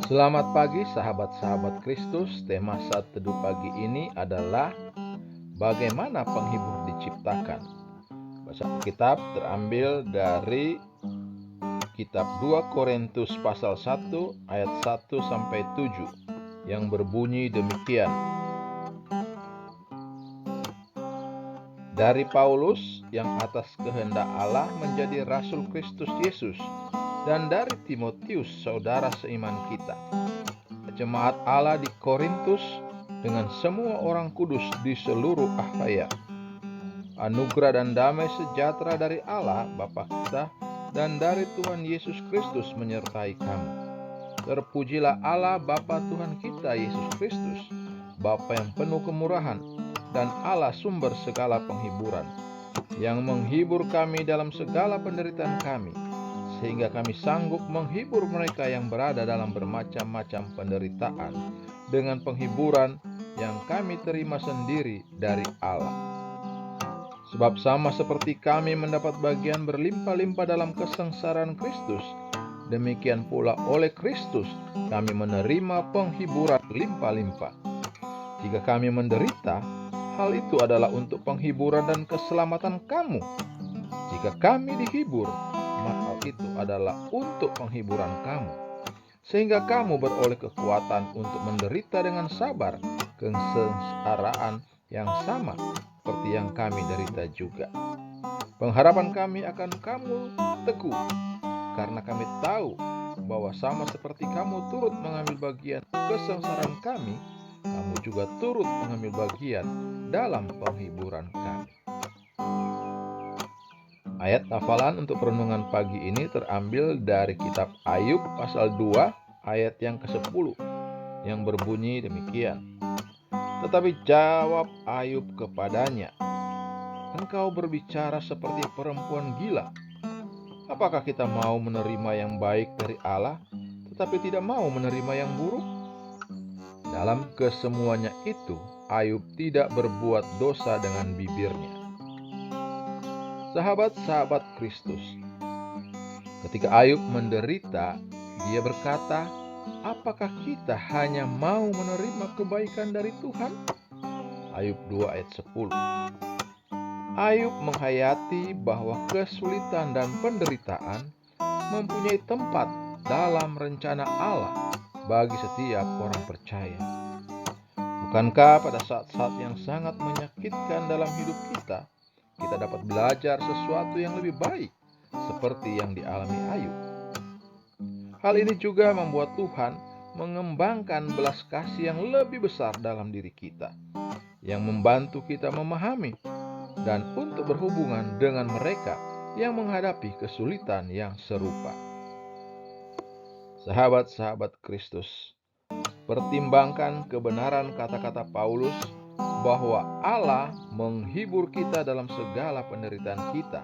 Selamat pagi sahabat-sahabat Kristus. Tema saat teduh pagi ini adalah bagaimana penghibur diciptakan. Bacaan kitab terambil dari kitab 2 Korintus pasal 1 ayat 1 sampai 7 yang berbunyi demikian. Dari Paulus yang atas kehendak Allah menjadi rasul Kristus Yesus, dan dari Timotius saudara seiman kita, jemaat Allah di Korintus dengan semua orang kudus di seluruh Akhaya. Anugerah dan damai sejahtera dari Allah Bapa kita dan dari Tuhan Yesus Kristus menyertai kamu. Terpujilah Allah Bapa Tuhan kita Yesus Kristus, Bapa yang penuh kemurahan dan Allah sumber segala penghiburan, yang menghibur kami dalam segala penderitaan kami, sehingga kami sanggup menghibur mereka yang berada dalam bermacam-macam penderitaan dengan penghiburan yang kami terima sendiri dari Allah. Sebab sama seperti kami mendapat bagian berlimpah-limpah dalam kesengsaraan Kristus, demikian pula oleh Kristus kami menerima penghiburan limpah-limpah. Jika kami menderita, hal itu adalah untuk penghiburan dan keselamatan kamu. Jika kami dihibur, maka itu adalah untuk penghiburan kamu, sehingga kamu beroleh kekuatan untuk menderita dengan sabar kesengsaraan yang sama seperti yang kami derita juga. Pengharapan kami akan kamu teguh, karena kami tahu bahwa sama seperti kamu turut mengambil bagian kesengsaraan kami, kamu juga turut mengambil bagian dalam penghiburan kami. Ayat hafalan untuk renungan pagi ini terambil dari kitab Ayub pasal 2 ayat yang ke-10 yang berbunyi demikian. Tetapi jawab Ayub kepadanya, "Engkau berbicara seperti perempuan gila. Apakah kita mau menerima yang baik dari Allah, tetapi tidak mau menerima yang buruk?" Dalam kesemuanya itu, Ayub tidak berbuat dosa dengan bibirnya. Sahabat-sahabat Kristus, ketika Ayub menderita, dia berkata, apakah kita hanya mau menerima kebaikan dari Tuhan? Ayub 2 ayat 10. Ayub menghayati bahwa kesulitan dan penderitaan mempunyai tempat dalam rencana Allah bagi setiap orang percaya. Bukankah pada saat-saat yang sangat menyakitkan dalam hidup kita dapat belajar sesuatu yang lebih baik seperti yang dialami Ayub? Hal ini juga membuat Tuhan mengembangkan belas kasih yang lebih besar dalam diri kita, yang membantu kita memahami dan untuk berhubungan dengan mereka yang menghadapi kesulitan yang serupa. Sahabat-sahabat Kristus, pertimbangkan kebenaran kata-kata Paulus bahwa Allah menghibur kita dalam segala penderitaan kita,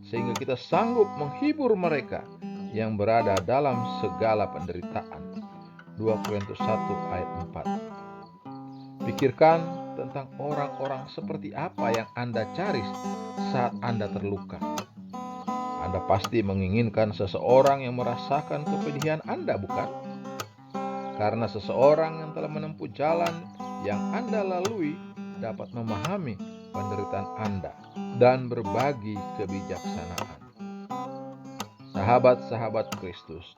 sehingga kita sanggup menghibur mereka yang berada dalam segala penderitaan. 2 Korintus 1 ayat 4. Pikirkan tentang orang-orang seperti apa yang Anda cari saat Anda terluka. Anda pasti menginginkan seseorang yang merasakan kepedihan Anda, bukan? Karena seseorang yang telah menempuh jalan yang Anda lalui dapat memahami penderitaan Anda dan berbagi kebijaksanaan. Sahabat-sahabat Kristus,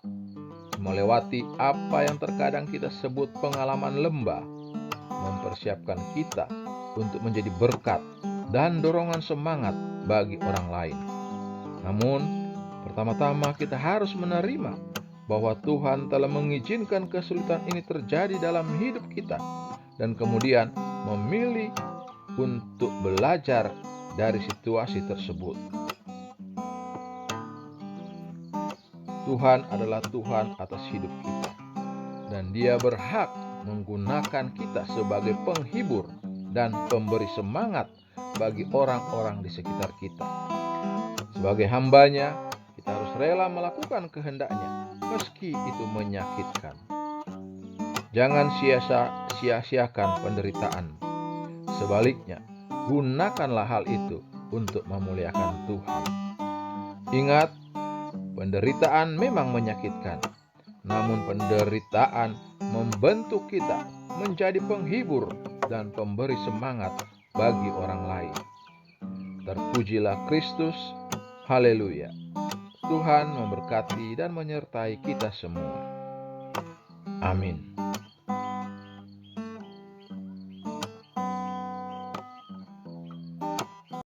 melewati apa yang terkadang kita sebut pengalaman lembah, mempersiapkan kita untuk menjadi berkat dan dorongan semangat bagi orang lain. Namun, pertama-tama kita harus menerima bahwa Tuhan telah mengizinkan kesulitan ini terjadi dalam hidup kita, dan kemudian memilih untuk belajar dari situasi tersebut. Tuhan adalah Tuhan atas hidup kita, dan Dia berhak menggunakan kita sebagai penghibur dan pemberi semangat bagi orang-orang di sekitar kita. Sebagai hamba-Nya, kita harus rela melakukan kehendak-Nya, meski itu menyakitkan. Jangan sia-siakan penderitaan. Sebaliknya, gunakanlah hal itu untuk memuliakan Tuhan. Ingat, penderitaan memang menyakitkan, namun penderitaan membentuk kita menjadi penghibur dan pemberi semangat bagi orang lain. Terpujilah Kristus. Haleluya. Tuhan memberkati dan menyertai kita semua. Amin.